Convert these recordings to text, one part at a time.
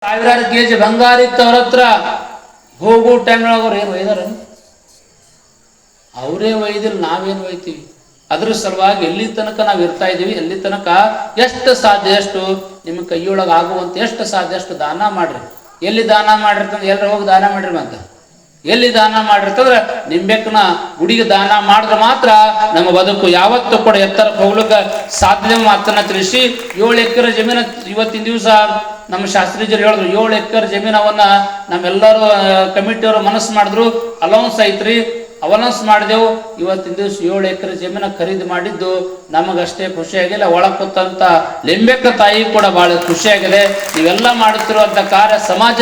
ಸಾವಿರಾರು ಕೆಜಿ ಬಂಗಾರ ಇತ್ತು ಅವ್ರ ಹತ್ರ. ಹೋಗೋ ಟೈಮ್ನೊಳಗೆ ಅವ್ರು ಏನು ಒಯ್ದಾರ? ಅವರೇ ಒಯ್ದಿಲ್ಲ, ನಾವೇನು ಒಯ್ತೀವಿ? ಅದ್ರ ಸಲುವಾಗಿ ಎಲ್ಲಿ ತನಕ ನಾವು ಇರ್ತಾ ಇದ್ದೀವಿ, ಎಲ್ಲಿ ತನಕ ಎಷ್ಟು ಸಾಧ್ಯ ಅಷ್ಟು ನಿಮ್ಮ ಕೈಯೊಳಗೆ ಆಗುವಂತ ಎಷ್ಟು ಸಾಧ್ಯ ಅಷ್ಟು ದಾನ ಮಾಡ್ರಿ. ಎಲ್ಲಿ ದಾನ ಮಾಡಿರ್ತಂದ್ರೆ ಎಲ್ಲರೂ ಹೋಗಿ ದಾನ ಮಾಡ್ರಿ. ಅಂತ ಎಲ್ಲಿ ದಾನ ಮಾಡಿರ್ತಂದ್ರೆ ನಿಂಬೆಕ್ಕನ ಗುಡಿಗೆ ದಾನ ಮಾಡಿದ್ರೆ ಮಾತ್ರ ನಮ್ಮ ಬದುಕು ಯಾವತ್ತೂ ಕೂಡ ಎತ್ತರಕ್ಕೆ ಹೋಗ್ಲಿಕ್ಕೆ ಸಾಧ್ಯ ಮಾತನ್ನ ತಿಳಿಸಿ. 7 ಎಕರೆ ಜಮೀನು ಇವತ್ತಿನ ದಿವಸ ನಮ್ಮ ಶಾಸ್ತ್ರೀಜರು ಹೇಳಿದ್ರು, 7 ಎಕರೆ ಜಮೀನವನ್ನ ನಮ್ಮೆಲ್ಲರೂ ಕಮಿಟಿಯವರು ಮನಸ್ಸು ಮಾಡಿದ್ರು. ಅಲೌನ್ಸ್ ಐತ್ರಿ, ಅವಲನ್ಸ್ ಮಾಡಿದೆವು. ಇವತ್ತಿನ ದಿವಸ 7 ಎಕರೆ ಜಮೀನ ಖರೀದಿ ಮಾಡಿದ್ದು ನಮಗಷ್ಟೇ ಖುಷಿಯಾಗಿಲ್ಲ, ಒಳಗೆ ಕೂತಂತ ಲಿಂಬೆಕ್ಕ ತಾಯಿ ಕೂಡ ಬಹಳ ಖುಷಿಯಾಗಿದೆ. ನೀವೆಲ್ಲ ಮಾಡುತ್ತಿರುವಂತ ಕಾರ್ಯ ಸಮಾಜ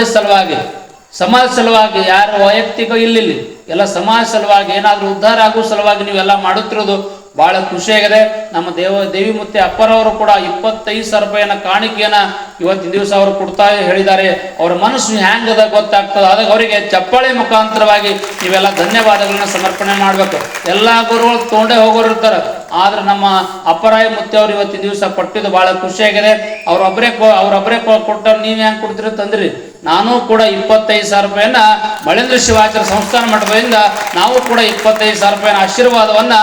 ಸಲುವಾಗಿ ಯಾರು ವೈಯಕ್ತಿಕ ಇಲ್ಲಿ ಎಲ್ಲ ಸಮಾಜ ಸಲುವಾಗಿ ಏನಾದ್ರೂ ಉದ್ಧಾರ ಆಗುವ ಸಲುವಾಗಿ ನೀವೆಲ್ಲ ಮಾಡುತ್ತಿರೋದು ಬಹಳ ಖುಷಿಯಾಗಿದೆ. ನಮ್ಮ ದೇವಿ ಮುತ್ತೆ ಅಪ್ಪರವರು ಕೂಡ 25,000 ರೂಪಾಯಿನ ಕಾಣಿಕೆಯನ್ನ ಇವತ್ತಿನ ದಿವಸ ಅವರು ಕೊಡ್ತಾ ಹೇಳಿದ್ದಾರೆ. ಅವರ ಮನಸ್ಸು ಹ್ಯಾಂಗದ ಗೊತ್ತಾಗ್ತದೆ. ಅದಕ್ಕೆ ಅವರಿಗೆ ಚಪ್ಪಾಳೆ ಮುಖಾಂತರವಾಗಿ ನೀವೆಲ್ಲ ಧನ್ಯವಾದಗಳನ್ನ ಸಮರ್ಪಣೆ ಮಾಡ್ಬೇಕು. ಎಲ್ಲಾ ಗುರುಗಳು ತೊಗೊಂಡೇ ಹೋಗೋರು ಇರ್ತಾರೆ, ಆದ್ರೆ ನಮ್ಮ ಅಪ್ಪರಾಯ ಮುತ್ತೆ ಅವರು ಇವತ್ತಿನ ದಿವಸ ಕೊಟ್ಟಿದ್ದು ಬಹಳ ಖುಷಿಯಾಗಿದೆ. ಅವ್ರೊಬ್ಬರೇ ಕೊಟ್ಟರು, ನೀವ್ ಹೆಂಗ್ ಕೊಡ್ತೀರಿ ತಂದ್ರಿ. ನಾನು ಕೂಡ 25,000 ರೂಪಾಯಿಯನ್ನ ಮಳೇಂದ್ರ ಶಿವಾಚಾರ್ಯ ಸಂಸ್ಥಾನ ಮಠದಿಂದ ನಾವು ಕೂಡ 25,000 ರೂಪಾಯಿನ ಆಶೀರ್ವಾದವನ್ನ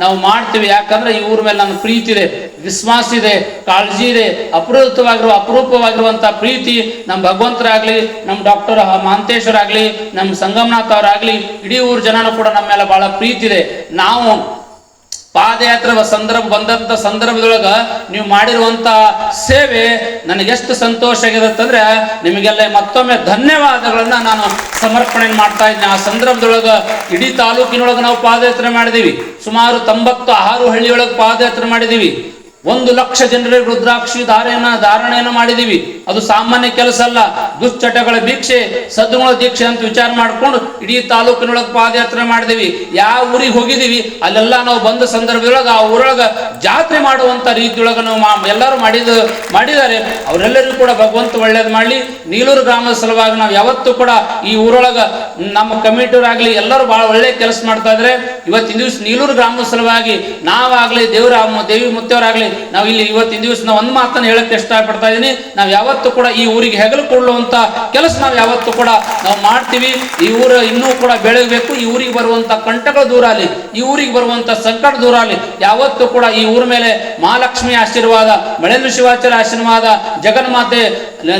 ನಾವು ಮಾಡ್ತೀವಿ. ಯಾಕಂದ್ರೆ ಈ ಊರ ಮೇಲೆ ನನ್ನ ಪ್ರೀತಿ ಇದೆ, ವಿಶ್ವಾಸ ಇದೆ, ಕಾಳಜಿ ಇದೆ. ಅಪರೂಪವಾಗಿರುವಂತಹ ಪ್ರೀತಿ ನಮ್ಮ ಭಗವಂತರಾಗ್ಲಿ, ನಮ್ಮ ಡಾಕ್ಟರ್ ಮಹಾಂತೇಶ್ವರ ಆಗ್ಲಿ, ನಮ್ಮ ಸಂಗಮನಾಥ್ ಅವರಾಗ್ಲಿ, ಇಡೀ ಊರ ಜನನು ಕೂಡ ನಮ್ಮ ಮೇಲೆ ಬಹಳ ಪ್ರೀತಿ ಇದೆ. ನಾವು ಪಾದಯಾತ್ರೆ ಬಂದಂತ ಸಂದರ್ಭದೊಳಗ ನೀವು ಮಾಡಿರುವಂತ ಸೇವೆ ನನಗೆಷ್ಟು ಸಂತೋಷ ಆಗಿದೆ ಅಂತಂದ್ರೆ ನಿಮಗೆಲ್ಲ ಮತ್ತೊಮ್ಮೆ ಧನ್ಯವಾದಗಳನ್ನ ನಾನು ಸಮರ್ಪಣೆ ಮಾಡ್ತಾ ಇದ್ದೀನಿ. ಆ ಸಂದರ್ಭದೊಳಗ ಇಡೀ ತಾಲೂಕಿನೊಳಗೆ ನಾವು ಪಾದಯಾತ್ರೆ ಮಾಡಿದೀವಿ. ಸುಮಾರು 96 ಹಳ್ಳಿಯೊಳಗೆ ಪಾದಯಾತ್ರೆ ಮಾಡಿದೀವಿ. 1,00,000 ಜನರಿಗೆ ರುದ್ರಾಕ್ಷಿ ಧಾರಣೆಯನ್ನು ಮಾಡಿದೀವಿ. ಅದು ಸಾಮಾನ್ಯ ಕೆಲಸ ಅಲ್ಲ. ದುಶ್ಚಟಗಳ ಭಿಕ್ಷೆ, ಸದ್ಗುಣ ದೀಕ್ಷೆ ಅಂತ ವಿಚಾರ ಮಾಡ್ಕೊಂಡು ಇಡೀ ತಾಲೂಕಿನೊಳಗೆ ಪಾದಯಾತ್ರೆ ಮಾಡಿದೀವಿ. ಯಾವ ಊರಿಗೆ ಹೋಗಿದೀವಿ ಅಲ್ಲೆಲ್ಲ ನಾವು ಬಂದ ಸಂದರ್ಭದೊಳಗೆ ಆ ಊರೊಳಗ ಜಾತ್ರೆ ಮಾಡುವಂತ ರೀತಿಯೊಳಗ ನಾವು ಎಲ್ಲರೂ ಮಾಡಿದ್ದಾರೆ. ಅವರೆಲ್ಲರಿಗೂ ಕೂಡ ಭಗವಂತ ಒಳ್ಳೇದು ಮಾಡಲಿ. ನೀಲೂರು ಗ್ರಾಮದ ಸಲುವಾಗಿ ನಾವು ಯಾವತ್ತೂ ಕೂಡ ಈ ಊರೊಳಗ ನಮ್ಮ ಕಮಿಟಿಯವರಾಗ್ಲಿ ಎಲ್ಲರೂ ಬಹಳ ಒಳ್ಳೆ ಕೆಲಸ ಮಾಡ್ತಾ ಇದ್ದಾರೆ. ಇವತ್ತಿನ ದಿವಸ ನೀಲೂರು ಗ್ರಾಮದ ಸಲುವಾಗಿ ನಾವಾಗ್ಲಿ ದೇವಿ ಮುತ್ತೆಯವರಾಗ್ಲಿ ನಾವು ಇಲ್ಲಿ ಇವತ್ತಿನ ದಿವಸ ನಾವು ಒಂದು ಮಾತನ್ನು ಹೇಳಕ್ಕೆ ಇಷ್ಟಪಡ್ತಾ ಇದ್ದೀನಿ. ನಾವು ಯಾವತ್ತೂ ಕೂಡ ಈ ಊರಿಗೆ ಹೆಗಲು ಕೊಡುವಂತ ಕೆಲಸ ನಾವು ಯಾವತ್ತೂ ಕೂಡ ನಾವು ಮಾಡ್ತೀವಿ. ಈ ಊರು ಇನ್ನೂ ಕೂಡ ಬೆಳಗಬೇಕು. ಈ ಊರಿಗೆ ಬರುವಂತ ಕಂಟಗಳು ದೂರ ಆಗಲಿ, ಈ ಊರಿಗೆ ಬರುವಂತ ಸಂಕಟ ದೂರ ಆಗಲಿ. ಯಾವತ್ತೂ ಕೂಡ ಈ ಊರ ಮೇಲೆ ಮಹಾಲಕ್ಷ್ಮಿ ಆಶೀರ್ವಾದ, ಮಳೇಂದ್ರ ಶಿವಾಚಾರ್ಯ ಆಶೀರ್ವಾದ, ಜಗನ್ಮಾತೆ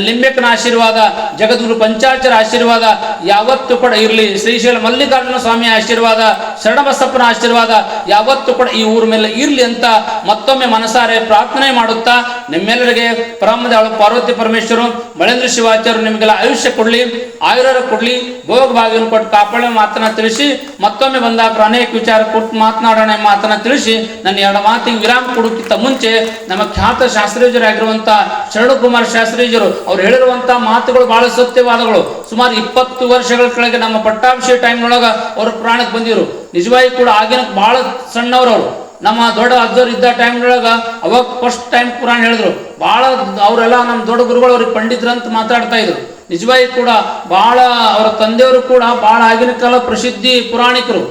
ಲಿಂಬೆಕ್ಕನ ಆಶೀರ್ವಾದ, ಜಗದ್ಗುರು ಪಂಚಾಚಾರ ಆಶೀರ್ವಾದ ಯಾವತ್ತೂ ಕೂಡ ಇರಲಿ. ಶ್ರೀಶೈಲ ಮಲ್ಲಿಕಾರ್ಜುನ ಸ್ವಾಮಿ ಆಶೀರ್ವಾದ, ಶರಣಬಸಪ್ಪನ ಆಶೀರ್ವಾದ ಯಾವತ್ತೂ ಕೂಡ ಈ ಊರ ಮೇಲೆ ಇರ್ಲಿ ಅಂತ ಮತ್ತೊಮ್ಮೆ ಮನಸಾರೆ ಪ್ರಾರ್ಥನೆ ಮಾಡುತ್ತಾ ನಿಮ್ಮೆಲ್ಲರಿಗೆ ಪರಮದಯಾಳು ಪಾರ್ವತಿ ಪರಮೇಶ್ವರು ಮಳೇಂದ್ರ ಶಿವಾಚಾರ್ಯರು ನಿಮಗೆಲ್ಲ ಆಯುಷ್ಯ ಕೊಡ್ಲಿ, ಆಯುರ್ವೇದ ಕೊಡ್ಲಿ, ಭೋಗ ಭಾಗ್ಯವನ್ನು ಕೊಟ್ಟು ಕಾಪಾಡೋ ಮಾತನ್ನ ತಿಳಿಸಿ ಮತ್ತೊಮ್ಮೆ ಬಂದಾಗ ಅನೇಕ ವಿಚಾರ ಕೊಟ್ಟು ಮಾತನಾಡೋಣ ಮಾತನ್ನ ತಿಳಿಸಿ ನನ್ನ 2 ಮಾತಿಗೆ ವಿರಾಮ ಕೊಡೋಕ್ಕಿಂತ ಮುಂಚೆ ನಮ್ಮ ಖ್ಯಾತ ಶಾಸ್ತ್ರೀಜರಾಗಿರುವಂತ ಶರಣಕುಮಾರ ಶಾಸ್ತ್ರೀಜರು ಅವ್ರು ಹೇಳಿರುವಂತಹ ಮಾತುಗಳು ಬಹಳ ಸತ್ಯವಾದಗಳು. ಸುಮಾರು 20 ವರ್ಷಗಳ ಕೆಳಗೆ ನಮ್ಮ ಪಟ್ಟಾಭಿಷೇಕ ಟೈಮ್ನೊಳಗ ಅವರು ಪುರಾಣಕ್ಕೆ ಬಂದಿರು. ನಿಜವಾಗಿ ಕೂಡ ಆಗಿನ ಬಹಳ ಸಣ್ಣವ್ರವ್ರು. ನಮ್ಮ ದೊಡ್ಡ ಅಜ್ಜರು ಇದ್ದ ಟೈಮ್ನೊಳಗ ಅವಾಗ ಫಸ್ಟ್ ಟೈಮ್ ಪುರಾಣ ಹೇಳಿದ್ರು. ಬಹಳ ಅವರೆಲ್ಲ ನಮ್ಮ ದೊಡ್ಡ ಗುರುಗಳು ಅವ್ರಿಗೆ ಪಂಡಿತರಂತ ಮಾತಾಡ್ತಾ ಇದ್ರು. ನಿಜವಾಗಿ ಕೂಡ ಬಹಳ ಅವರ ತಂದೆಯವರು ಕೂಡ ಬಹಳ ಆಗಿನ ಕಾಲ ಪ್ರಸಿದ್ಧಿ ಪುರಾಣಿಕರು.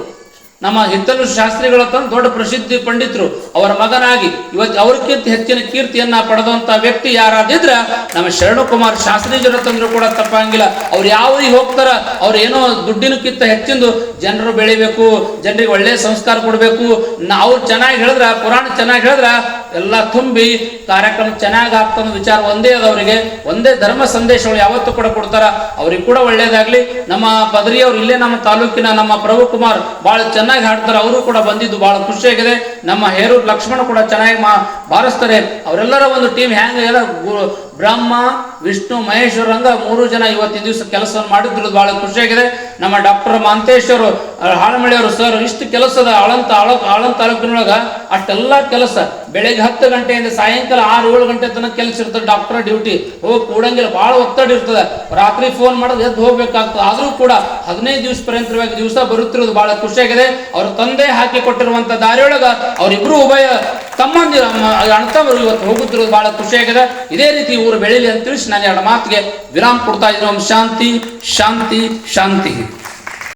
ನಮ್ಮ ಹಿತ್ತಲು ಶಾಸ್ತ್ರಿಗಳ ತಂದು ದೊಡ್ಡ ಪ್ರಸಿದ್ಧಿ ಪಂಡಿತರು. ಅವರ ಮಗನಾಗಿ ಇವತ್ತು ಅವ್ರಿಗಿಂತ ಹೆಚ್ಚಿನ ಕೀರ್ತಿಯನ್ನ ಪಡೆದಂತ ವ್ಯಕ್ತಿ ಯಾರಾದಿದ್ರ ನಮ್ಮ ಶರಣಕುಮಾರ ಶಾಸ್ತ್ರೀಜರ ತಂದ್ರು ಕೂಡ ತಪ್ಪಂಗಿಲ್ಲ. ಅವ್ರು ಯಾವ್ರಿಗೆ ಹೋಗ್ತಾರ, ಅವ್ರು ಏನೋ ದುಡ್ಡಿನಕ್ಕಿಂತ ಹೆಚ್ಚಿಂದು ಜನರು ಬೆಳಿಬೇಕು, ಜನರಿಗೆ ಒಳ್ಳೆ ಸಂಸ್ಕಾರ ಕೊಡಬೇಕು, ಅವ್ರು ಚೆನ್ನಾಗಿ ಹೇಳಿದ್ರ, ಪುರಾಣ ಚೆನ್ನಾಗಿ ಹೇಳಿದ್ರ ಎಲ್ಲ ತುಂಬಿ ಕಾರ್ಯಕ್ರಮ ಚೆನ್ನಾಗಿ ಆಗ್ತದ ವಿಚಾರ ಒಂದೇ ಅದವರಿಗೆ. ಒಂದೇ ಧರ್ಮ ಸಂದೇಶಗಳು ಯಾವತ್ತೂ ಕೂಡ ಕೊಡ್ತಾರ. ಅವ್ರಿಗೆ ಕೂಡ ಒಳ್ಳೇದಾಗ್ಲಿ. ನಮ್ಮ ಪದರಿಯವ್ರು ಇಲ್ಲೇ ನಮ್ಮ ತಾಲೂಕಿನ ನಮ್ಮ ಪ್ರಭು ಕುಮಾರ್ ಬಹಳ ಚೆನ್ನಾಗಿ ಹಾಡ್ತಾರೆ. ಅವರು ಕೂಡ ಬಂದಿದ್ದು ಬಹಳ ಖುಷಿಯಾಗಿದೆ. ನಮ್ಮ ಹೇರೂರು ಲಕ್ಷ್ಮಣ ಕೂಡ ಚೆನ್ನಾಗಿ ಬಾರಿಸ್ತಾರೆ. ಅವರೆಲ್ಲರ ಒಂದು ಟೀಮ್ ಹ್ಯಾಂಗ ಬ್ರಹ್ಮ ವಿಷ್ಣು ಮಹೇಶ್ವರಂಗ 3 ಜನ ಇವತ್ತಿನ ದಿವಸ ಕೆಲಸವನ್ನು ಮಾಡಿದ್ರು ಬಹಳ ಖುಷಿಯಾಗಿದೆ. ನಮ್ಮ ಡಾಕ್ಟರ್ ಮಹಾಂತೇಶ್ವರು ಹಾಳಮಳಿಯವರು ಸರ್ ಇಷ್ಟು ಕೆಲಸದ ಆಳಂತ ತಾಲೂಕಿನೊಳಗ ಅಷ್ಟೆಲ್ಲ ಕೆಲಸ ಬೆಳಗ್ಗೆ 10 ಗಂಟೆಯಿಂದ ಸಾಯಂಕಾಲ 6-7 ಗಂಟೆ ತನಕ ಕೆಲಸ ಇರ್ತದೆ. ಡಾಕ್ಟರ್ ಡ್ಯೂಟಿ ಹೋಗಿ ಕೂಡಂಗಿಲ್ಲ, ಬಹಳ ಒತ್ತಡ ಇರ್ತದೆ. ರಾತ್ರಿ ಫೋನ್ ಮಾಡೋದು ಎದ್ದು ಹೋಗ್ಬೇಕಾಗ್ತದೆ. ಆದ್ರೂ ಕೂಡ 15 ದಿವಸ ಪರ್ಯಂತರವಾಗಿ ದಿವಸ ಬರುತ್ತಿರೋದು ಬಹಳ ಖುಷಿಯಾಗಿದೆ. ಅವ್ರ ತಂದೆ ಹಾಕಿ ಕೊಟ್ಟಿರುವಂತ ದಾರಿಯೊಳಗ ಅವರಿಬ್ರು ಉಭಯ ತಮ್ಮಂದಿರ ಅಣ್ತವರು ಇವತ್ತು ಹೋಗುತ್ತಿರೋದು ಬಹಳ ಖುಷಿಯಾಗಿದೆ. ಇದೇ ರೀತಿ ಊರು ಬೆಳೀಲಿ ಅಂತ ತಿಳಿಸಿ ನಾನು 2 ಮಾತಿಗೆ ವಿರಾಮ ಕೊಡ್ತಾ ಇದ್ದೀನಿ. ಶಾಂತಿ ಶಾಂತಿ ಶಾಂತಿ.